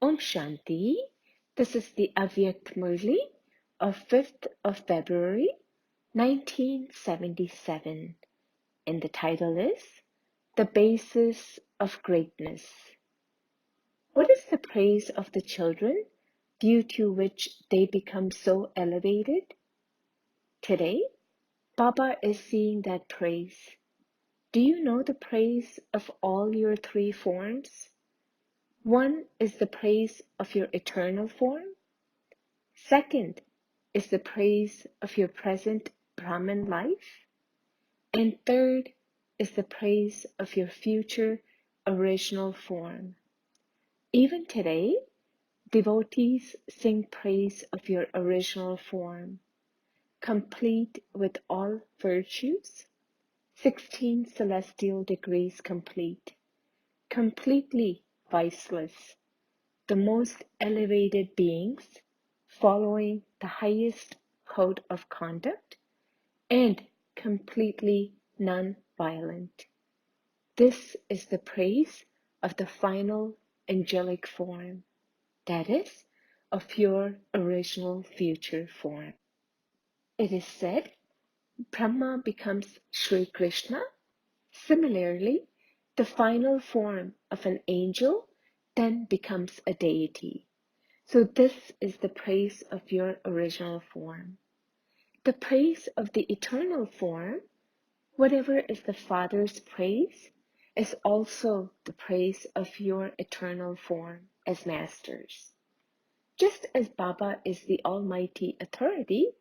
Om Shanti. This is the Avyakt Murli of 5th of February 1977, and the title is The Basis of Greatness. What is the praise of the children due to which they become so elevated? Today, Baba is seeing that praise. Do you know the praise of all your three forms? One is the praise of your eternal form. Second is the praise of your present Brahmin life. And third is the praise of your future original form. Even today, devotees sing praise of your original form, complete with all virtues, 16 celestial degrees complete, completely viceless, the most elevated beings, following the highest code of conduct, and completely non-violent. This is the praise of the final angelic form, that is, of your original future form. It is said, Brahma becomes Sri Krishna. Similarly, the final form of an angel then becomes a deity. So this is the praise of your original form. The praise of the eternal form, whatever is the Father's praise, is also the praise of your eternal form as masters. Just as Baba is the Almighty Authority,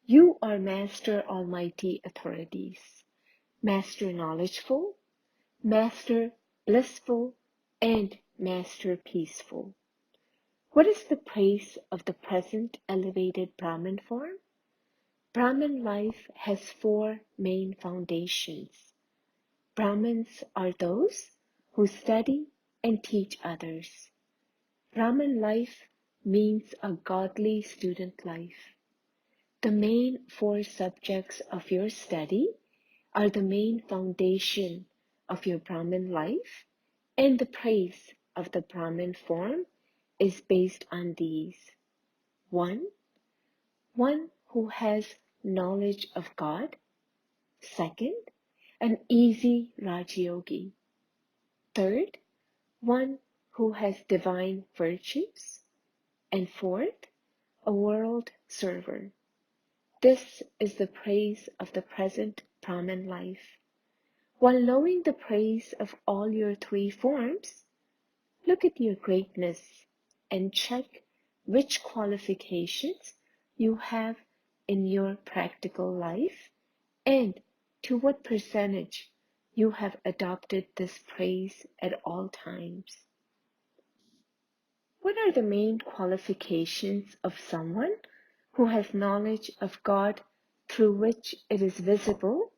you are Master Almighty Authorities, Master Knowledgeful, Master Blissful, and Master Peaceful. What is the praise of the present elevated Brahmin form? Brahmin life has four main foundations. Brahmins are those who study and teach others. Brahmin life means a godly student life. The main four subjects of your study are the main foundation of your Brahmin life, and the praise of the Brahmin form is based on these. One who has knowledge of God. Second, an easy Rajyogi. Third, one who has divine virtues. And fourth, a world server. This is the praise of the present Brahmin life. While knowing the praise of all your three forms, look at your greatness and check which qualifications you have in your practical life and to what percentage you have adopted this praise at all times. What are the main qualifications of someone who has knowledge of God through which it is visible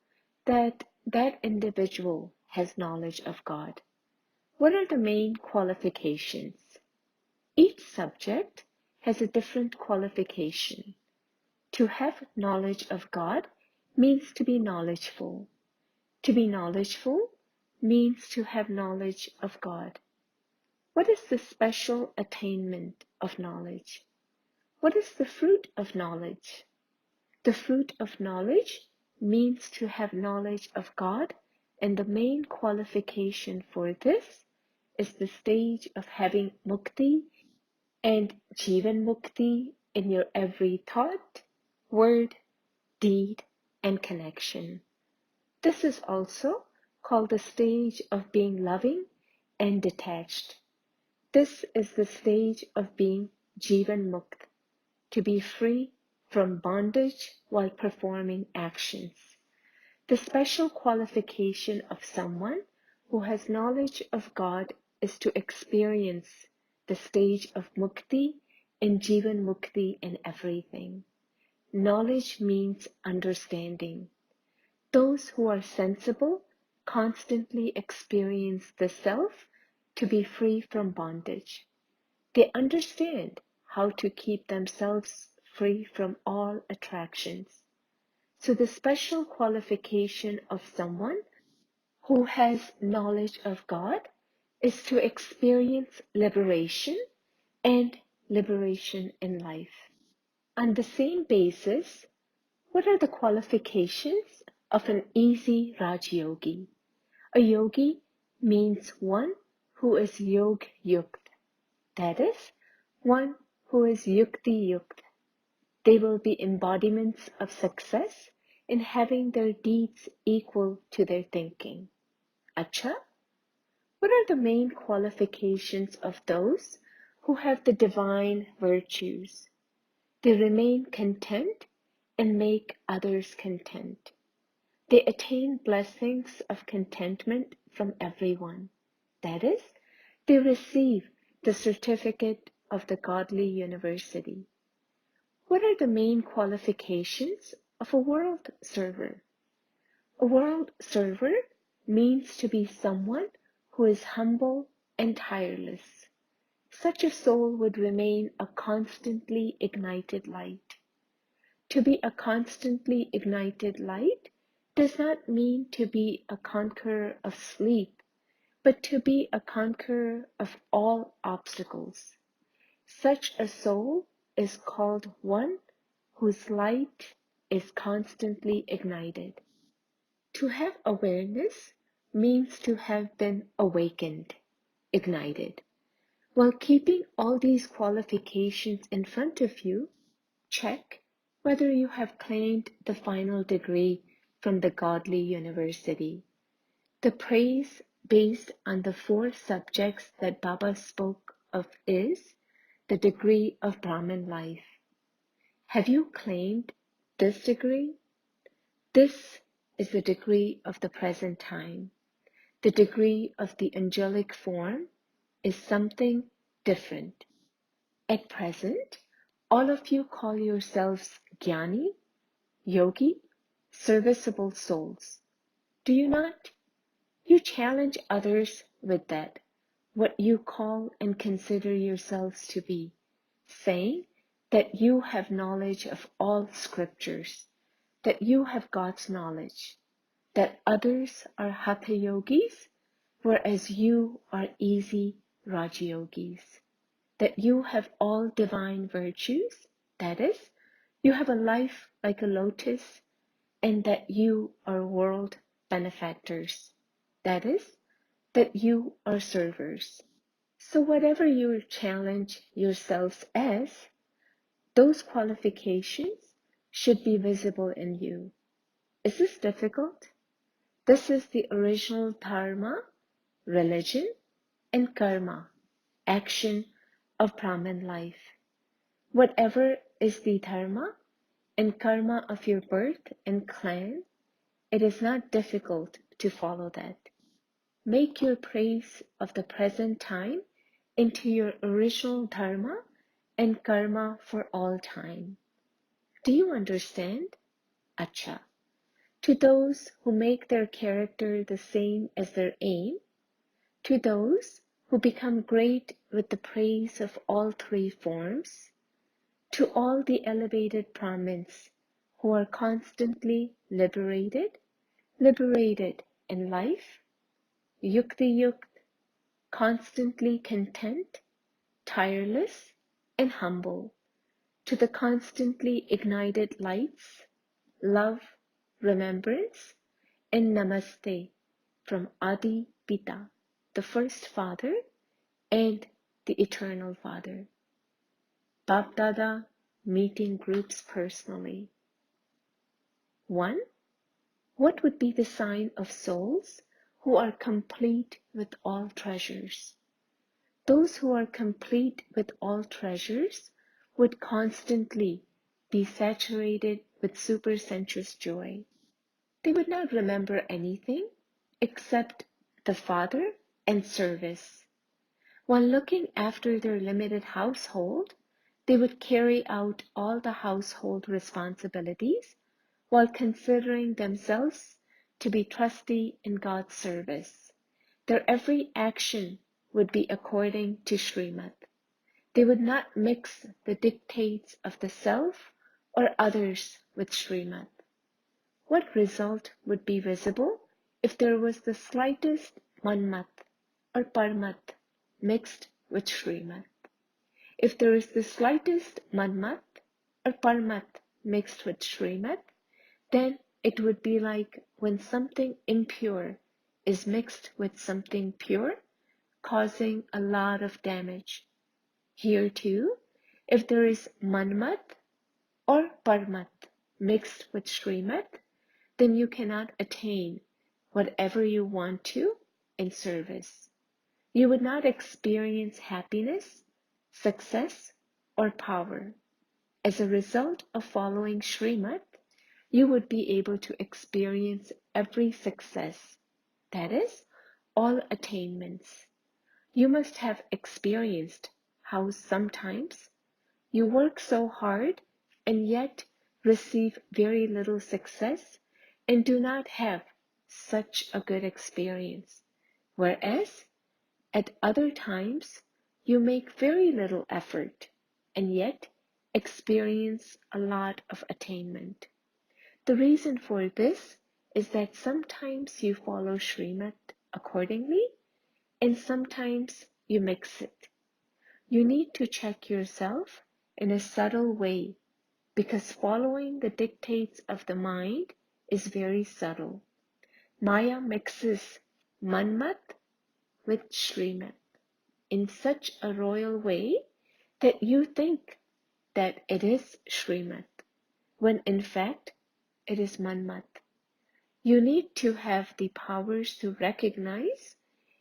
that that individual has knowledge of God? What are the main qualifications? Each subject has a different qualification. To have knowledge of God means to be knowledgeful. To be knowledgeful means to have knowledge of God. What is the special attainment of knowledge? What is the fruit of knowledge? The fruit of knowledge means to have knowledge of God, and the main qualification for this is the stage of having mukti and jeevanmukti in your every thought, word, deed, and connection. This is also called the stage of being loving and detached. This is the stage of being jeevanmukt, to be free from bondage while performing actions. The special qualification of someone who has knowledge of God is to experience the stage of mukti and jeevanmukti in everything. Knowledge means understanding. Those who are sensible constantly experience the self to be free from bondage. They understand how to keep themselves free from all attractions. So the special qualification of someone who has knowledge of God is to experience liberation and liberation in life. On the same basis, what are the qualifications of an easy Raj Yogi? A yogi means one who is yog yukt, that is, one who is yukti yukt. They will be embodiments of success in having their deeds equal to their thinking. Acha, what are the main qualifications of those who have the divine virtues? They remain content and make others content. They attain blessings of contentment from everyone. That is, they receive the certificate of the godly university. What are the main qualifications of a world server? A world server means to be someone who is humble and tireless. Such a soul would remain a constantly ignited light. To be a constantly ignited light does not mean to be a conqueror of sleep, but to be a conqueror of all obstacles. Such a soul is called one whose light is constantly ignited. To have awareness means to have been awakened, ignited. While keeping all these qualifications in front of you, check whether you have claimed the final degree from the godly university. The praise based on the 4 subjects that Baba spoke of is the degree of Brahmin life. Have you claimed this degree? This is the degree of the present time. The degree of the angelic form is something different. At present, all of you call yourselves Jnani, Yogi, serviceable souls. Do you not? You challenge others with that, what you call and consider yourselves to be, saying that you have knowledge of all scriptures, that you have God's knowledge, that others are hatha yogis, whereas you are easy Raja yogis, that you have all divine virtues, that is, you have a life like a lotus, and that you are world benefactors, that is, that you are servers. So whatever you challenge yourselves as, those qualifications should be visible in you. Is this difficult? This is the original dharma, religion, and karma, action of Brahmin life. Whatever is the dharma and karma of your birth and clan, it is not difficult to follow that. Make your praise of the present time into your original dharma and karma for all time. Do you understand? Acha. To those who make their character the same as their aim, to those who become great with the praise of all 3 forms, to all the elevated Brahmins who are constantly liberated in life, yukti yukt, constantly content, tireless, and humble, to the constantly ignited lights, love, remembrance, and namaste from Adi Pita, the first Father and the Eternal Father. Bap Dada meeting groups personally. 1. What would be the sign of souls who are complete with all treasures? Those who are complete with all treasures would constantly be saturated with supersensuous joy. They would not remember anything except the Father and service. While looking after their limited household, they would carry out all the household responsibilities while considering themselves to be trustee in God's service. Their every action would be according to Srimad. They would not mix the dictates of the self or others with Srimad. What result would be visible if there was the slightest manmat or parmat mixed with Srimad? If there is the slightest manmat or parmat mixed with shrimat, then it would be like when something impure is mixed with something pure, causing a lot of damage. Here too, if there is manmat or parmat mixed with shrimat, then you cannot attain whatever you want to in service. You would not experience happiness, success, or power. As a result of following Srimad, you would be able to experience every success, that is, all attainments. You must have experienced how sometimes you work so hard and yet receive very little success and do not have such a good experience, whereas at other times you make very little effort and yet experience a lot of attainment. The reason for this is that sometimes you follow Srimad accordingly and sometimes you mix it. You need to check yourself in a subtle way because following the dictates of the mind is very subtle. Maya mixes manmat with Srimad in such a royal way that you think that it is Srimad, when in fact it is manmat. You need to have the powers to recognize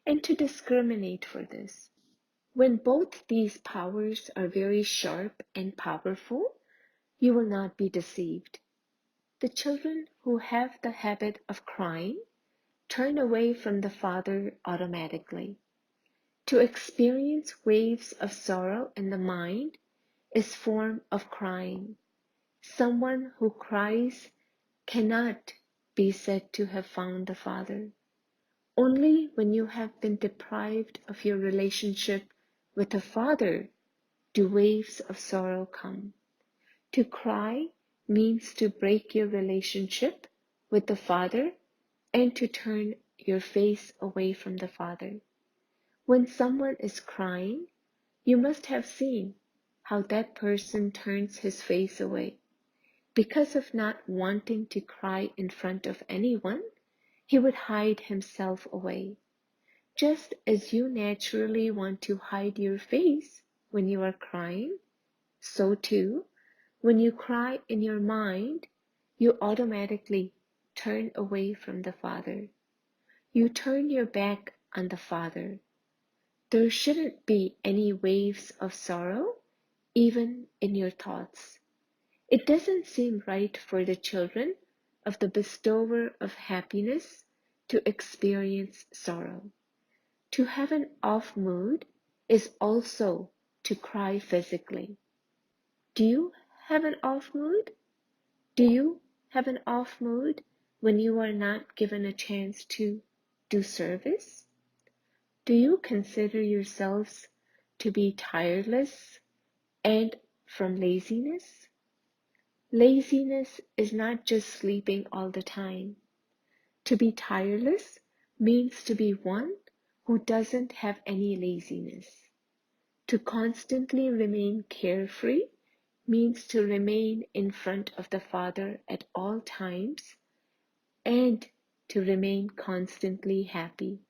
and to discriminate for this. When both these powers are very sharp and powerful, you will not be deceived. The children who have the habit of crying turn away from the father automatically. To experience waves of sorrow in the mind is form of crying. Someone who cries cannot be said to have found the Father. Only when you have been deprived of your relationship with the Father do waves of sorrow come. To cry means to break your relationship with the Father and to turn your face away from the Father. When someone is crying, you must have seen how that person turns his face away. Because of not wanting to cry in front of anyone, he would hide himself away. Just as you naturally want to hide your face when you are crying, so too, when you cry in your mind, you automatically turn away from the Father. You turn your back on the Father. There shouldn't be any waves of sorrow, even in your thoughts. It doesn't seem right for the children of the bestower of happiness to experience sorrow. To have an off mood is also to cry physically. Do you have an off mood? Do you have an off mood when you are not given a chance to do service? Do you consider yourselves to be tireless and from laziness? Laziness is not just sleeping all the time. To be tireless means to be one who doesn't have any laziness. To constantly remain carefree means to remain in front of the Father at all times and to remain constantly happy.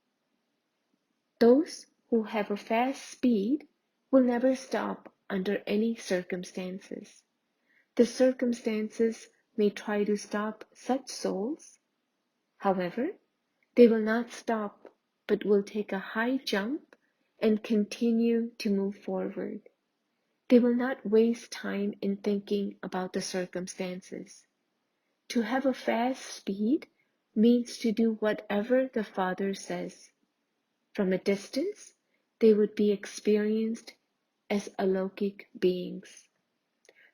Those who have a fast speed will never stop under any circumstances. The circumstances may try to stop such souls. However, they will not stop but will take a high jump and continue to move forward. They will not waste time in thinking about the circumstances. To have a fast speed means to do whatever the Father says. From a distance, they would be experienced as alokik beings.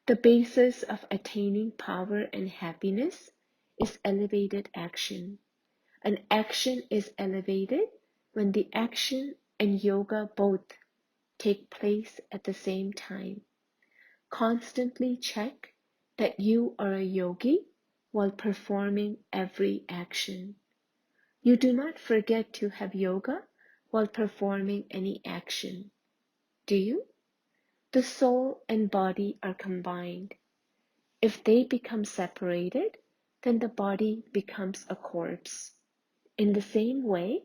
The basis of attaining power and happiness is elevated action. An action is elevated when the action and yoga both take place at the same time. Constantly check that you are a yogi while performing every action. You do not forget to have yoga while performing any action, do you? The soul and body are combined. If they become separated, then the body becomes a corpse. In the same way,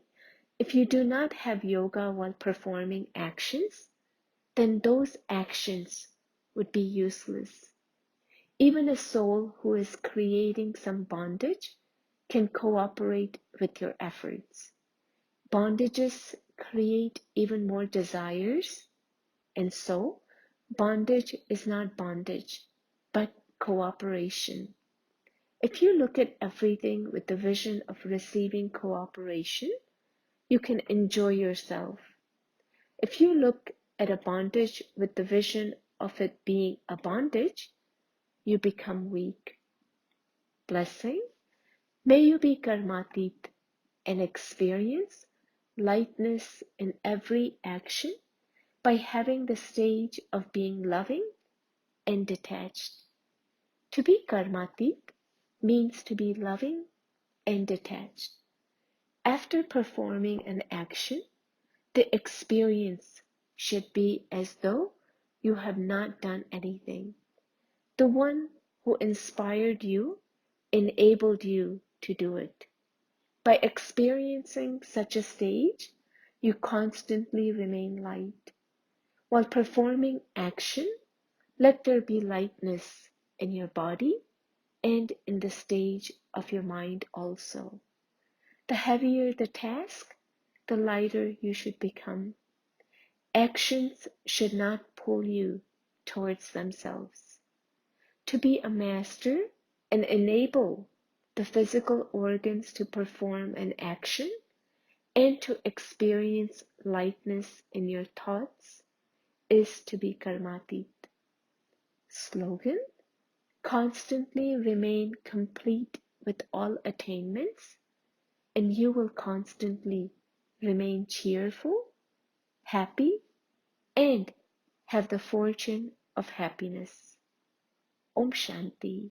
if you do not have yoga while performing actions, then those actions would be useless. Even a soul who is creating some bondage can cooperate with your efforts. Bondages create even more desires, and so bondage is not bondage, but cooperation. If you look at everything with the vision of receiving cooperation, you can enjoy yourself. If you look at a bondage with the vision of it being a bondage, you become weak. Blessing, may you be karmatit and experience lightness in every action by having the stage of being loving and detached. To be karmatit means to be loving and detached. After performing an action, the experience should be as though you have not done anything. The one who inspired you enabled you to do it. By experiencing such a stage, you constantly remain light. While performing action, let there be lightness in your body and in the stage of your mind also. The heavier the task, the lighter you should become. Actions should not pull you towards themselves. To be a master and enable the physical organs to perform an action and to experience lightness in your thoughts is to be karmatit. Slogan: constantly remain complete with all attainments, and you will constantly remain cheerful, happy, and have the fortune of happiness. Om Shanti.